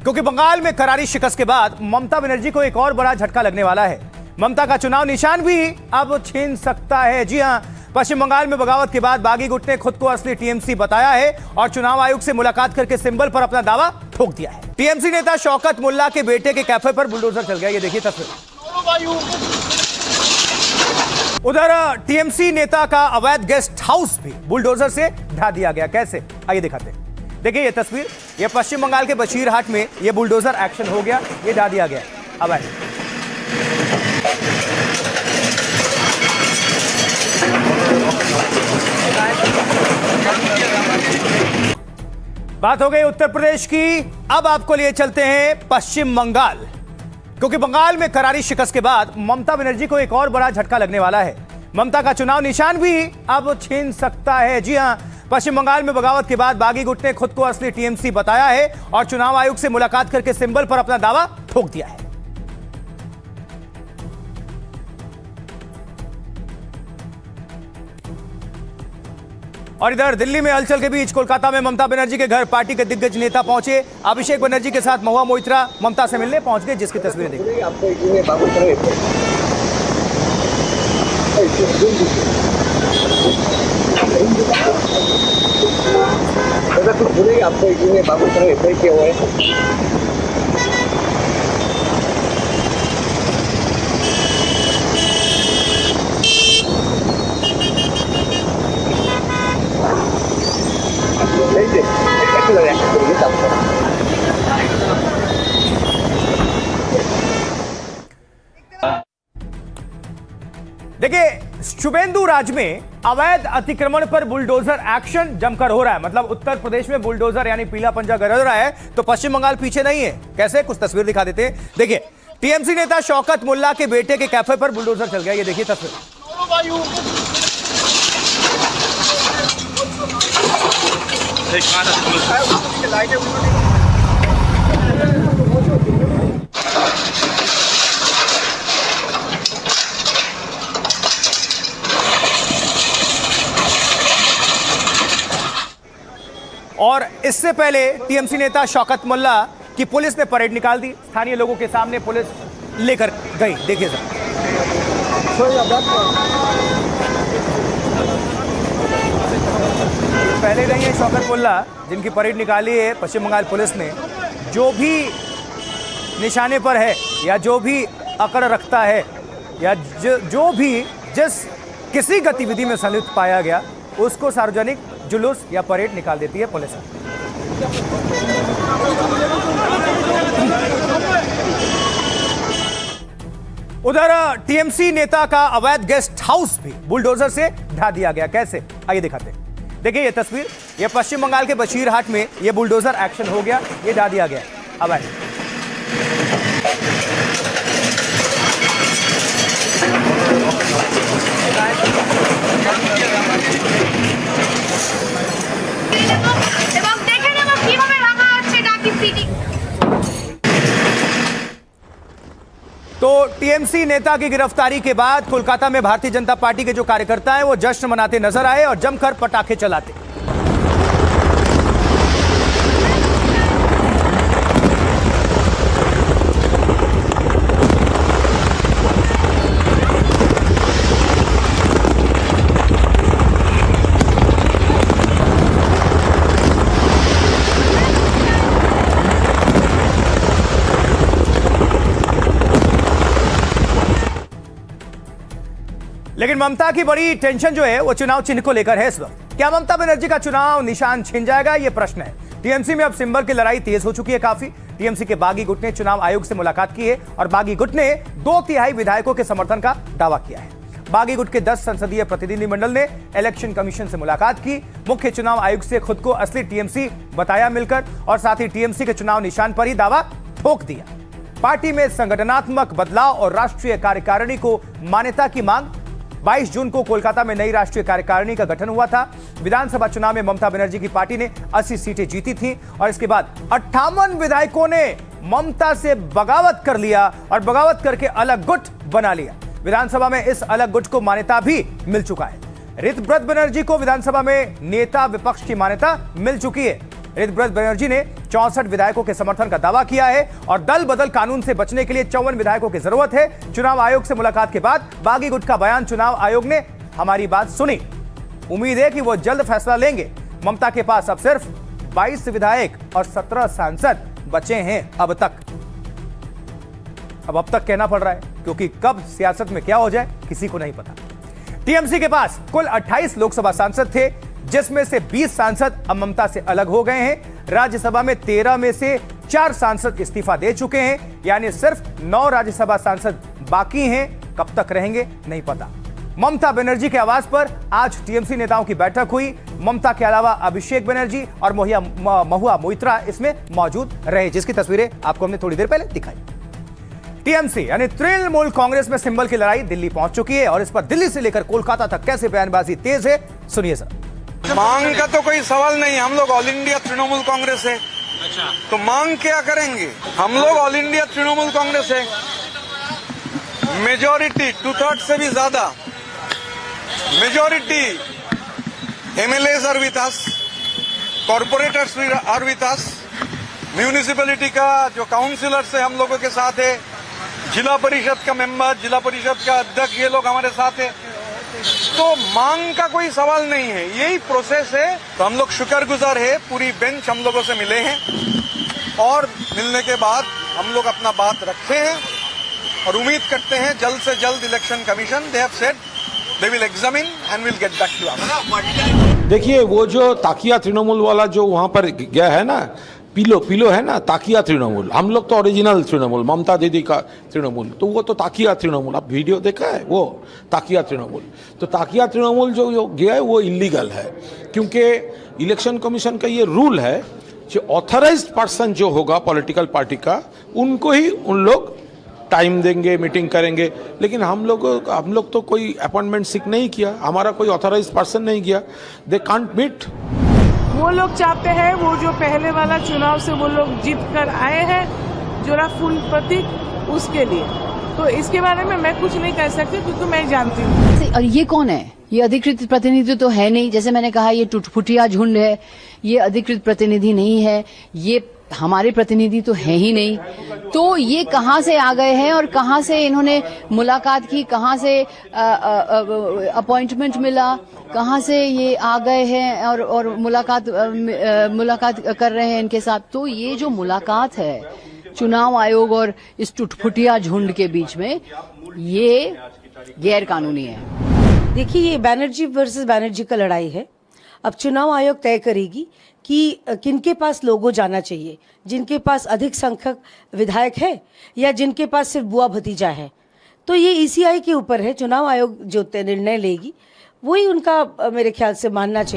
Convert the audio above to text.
क्योंकि बंगाल में करारी शिकस्त के बाद ममता बनर्जी को एक और बड़ा झटका लगने वाला है। ममता का चुनाव निशान भी अब छीन सकता है। जी हां, पश्चिम बंगाल में बगावत के बाद बागी गुट ने खुद को असली टीएमसी बताया है और चुनाव आयोग से मुलाकात करके सिंबल पर अपना दावा ठोक दिया है। टीएमसी नेता शौकत मुल्ला के बेटे के कैफे पर बुलडोजर चल गया। ये देखिए तस्वीर। उधर टीएमसी नेता का अवैध गेस्ट हाउस भी बुलडोजर से ढा दिया गया। कैसे, आइए दिखाते हैं। देखिए ये तस्वीर, ये पश्चिम बंगाल के बशीरहाट में ये बुलडोजर एक्शन हो गया, ये ढा दिया गया। अब बात हो गई उत्तर प्रदेश की। अब आपको लिए चलते हैं पश्चिम बंगाल, क्योंकि बंगाल में करारी शिकस्त के बाद ममता बनर्जी को एक और बड़ा झटका लगने वाला है। ममता का चुनाव निशान भी अब छीन सकता है। जी हां, पश्चिम बंगाल में बगावत के बाद बागी गुट ने खुद को असली टीएमसी बताया है और चुनाव आयोग से मुलाकात करके सिंबल पर अपना दावा ठोक दिया है। और इधर दिल्ली में हलचल के बीच कोलकाता में ममता बनर्जी के घर पार्टी के दिग्गज नेता पहुंचे। अभिषेक बनर्जी के साथ महुआ मोइत्रा ममता से मिलने पहुंच गए, जिसकी तस्वीरें देखिए। कुछ बोलेंगे आपको बाबू साहब एफआईआर किया हुआ है। देखिए, शुभेंदु राज में अवैध अतिक्रमण पर बुलडोजर एक्शन जमकर हो रहा है। मतलब उत्तर प्रदेश में बुलडोजर यानी पीला पंजा गरज रहा है, तो पश्चिम बंगाल पीछे नहीं है। कैसे, कुछ तस्वीर दिखा देते हैं। देखिए, टीएमसी नेता शौकत मुल्ला के बेटे के कैफे पर बुलडोजर चल गया। ये देखिए तस्वीर। और इससे पहले टीएमसी नेता शौकत मुल्ला की पुलिस ने परेड निकाल दी। स्थानीय लोगों के सामने पुलिस लेकर गई। देखिए सर, पहले नहीं है शौकत मुल्ला जिनकी परेड निकाली है पश्चिम बंगाल पुलिस ने। जो भी निशाने पर है या जो भी अकड़ रखता है या जो भी जिस किसी गतिविधि में संलिप्त पाया गया उसको सार्वजनिक जुलूस या परेड निकाल देती है पुलिस। उधर टीएमसी नेता का अवैध गेस्ट हाउस भी बुलडोजर से ढा दिया गया। कैसे, आइए दिखाते हैं। देखिए ये तस्वीर, ये पश्चिम बंगाल के बशीरहाट में ये बुलडोजर एक्शन हो गया, ये ढा दिया गया। अब तो टीएमसी नेता की गिरफ्तारी के बाद कोलकाता में भारतीय जनता पार्टी के जो कार्यकर्ता हैं वो जश्न मनाते नजर आए और जमकर पटाखे चलाते। लेकिन ममता की बड़ी टेंशन जो है वो चुनाव चिन्ह को लेकर है इस वक्त। क्या ममता बनर्जी का चुनाव निशान छिन जाएगा, ये प्रश्न है। टीएमसी में अब सिंबल की लड़ाई तेज हो चुकी है काफी। टीएमसी के बागी गुट ने चुनाव आयोग से मुलाकात की है और बागी गुट ने 2/3 विधायकों के समर्थन का दावा किया है। बागी गुट के 10 संसदीय प्रतिनिधिमंडल ने इलेक्शन कमीशन से मुलाकात की, मुख्य चुनाव आयुक्त से खुद को असली टीएमसी बताया मिलकर और साथ ही टीएमसी के चुनाव निशान पर ही दावा ठोक दिया। पार्टी में संगठनात्मक बदलाव और राष्ट्रीय कार्यकारिणी को मान्यता की मांग। 22 जून को कोलकाता में नई राष्ट्रीय कार्यकारिणी का गठन हुआ था। विधानसभा चुनाव में ममता बनर्जी की पार्टी ने 80 सीटें जीती थी और इसके बाद 58 विधायकों ने ममता से बगावत कर लिया और बगावत करके अलग गुट बना लिया। विधानसभा में इस अलग गुट को मान्यता भी मिल चुका है। ऋतव्रत बनर्जी को विधानसभा में नेता विपक्ष की मान्यता मिल चुकी है। ऋतव्रत बनर्जी ने 64 विधायकों के समर्थन का दावा किया है और दल बदल कानून से बचने के लिए 54 विधायकों की जरूरत है। चुनाव आयोग से मुलाकात के बाद बागी गुट का बयान, चुनाव आयोग ने हमारी बात सुनी, उम्मीद है कि वो जल्द फैसला लेंगे। ममता के पास अब सिर्फ 22 विधायक और 17 सांसद बचे हैं अब तक कहना पड़ रहा है, क्योंकि कब सियासत में क्या हो जाए किसी को नहीं पता। टीएमसी के पास कुल 28 लोकसभा सांसद थे, जिसमें से 20 सांसद अब ममता से अलग हो गए हैं। राज्यसभा में 13 में से 4 सांसद इस्तीफा दे चुके हैं, यानी सिर्फ 9 राज्यसभा सांसद बाकी हैं। कब तक रहेंगे नहीं पता। ममता बनर्जी के आवास पर आज टीएमसी नेताओं की बैठक हुई। ममता के अलावा अभिषेक बनर्जी और महुआ मोइत्रा इसमें मौजूद रहे, जिसकी तस्वीरें आपको हमने थोड़ी देर पहले दिखाई। टीएमसी यानी तृणमूल कांग्रेस में सिंबल की लड़ाई दिल्ली पहुंच चुकी है और इस पर दिल्ली से लेकर कोलकाता तक कैसे बयानबाजी तेज है, सुनिए सर। मांग का तो कोई सवाल नहीं, हम लोग ऑल इंडिया तृणमूल कांग्रेस है। तो मांग क्या करेंगे? हम लोग ऑल इंडिया तृणमूल कांग्रेस है। मेजॉरिटी 2/3 से भी ज्यादा majority MLAs are with us, corporators are with us, municipality का जो काउंसिलर्स है हम लोगों के साथ है, जिला परिषद का मेंबर, जिला परिषद का अध्यक्ष, ये लोग हमारे साथ है। तो मांग का कोई सवाल नहीं है, यही प्रोसेस है। तो हम लोग शुक्रगुजार है, पूरी बेंच हम लोगों से मिले हैं और मिलने के बाद हम लोग अपना बात रखे हैं और उम्मीद करते हैं जल्द से जल्द election commission they have said they will examine and will get back to us. देखिए, वो जो ताकिया तृणमूल वाला जो वहां पर गया है ना, पीलो है ना, ताकिया तृणमूल। हम लोग तो ओरिजिनल तृणमूल, ममता दीदी का तृणमूल, तो वो तो ताकिया तृणमूल। आप वीडियो देखा है वो ताकिया तृणमूल। तो ताकिया तृणमूल जो गया है वो इलीगल है, क्योंकि इलेक्शन कमीशन का ये रूल है कि ऑथराइज्ड पर्सन जो होगा पॉलिटिकल पार्टी का, उनको ही उन लोग टाइम देंगे, मीटिंग करेंगे। लेकिन हम लोग तो कोई अपॉइंटमेंट सीख नहीं किया, हमारा कोई ऑथराइज्ड पर्सन नहीं किया। They can't meet. वो लोग चाहते हैं वो जो पहले वाला चुनाव से वो लोग जीत कर आए हैं जोरा फूल प्रतीक, उसके लिए। तो इसके बारे में मैं कुछ नहीं कह सकती क्योंकि मैं जानती हूँ। और ये कौन है? ये अधिकृत प्रतिनिधि तो है नहीं। जैसे मैंने कहा, ये टुटफुटिया झुंड है, ये अधिकृत प्रतिनिधि नहीं है, ये हमारे प्रतिनिधि तो है ही नहीं। तो ये कहाँ से आ गए हैं और कहाँ से इन्होंने मुलाकात की, कहाँ से अपॉइंटमेंट मिला, कहाँ से ये आ गए हैं और मुलाकात कर रहे हैं इनके साथ। तो ये जो मुलाकात है चुनाव आयोग और इस टुटफुटिया झुंड के बीच में, ये गैर कानूनी है। देखिए, ये बैनर्जी वर्सेस बैनर्जी का लड़ाई है। अब चुनाव आयोग तय करेगी कि किनके पास लोगो जाना चाहिए, जिनके पास अधिक संख्यक विधायक है या जिनके पास सिर्फ बुआ भतीजा है। तो ये ईसीआई के ऊपर है। चुनाव आयोग जो निर्णय लेगी वही उनका मेरे ख्याल से मानना चाहिए।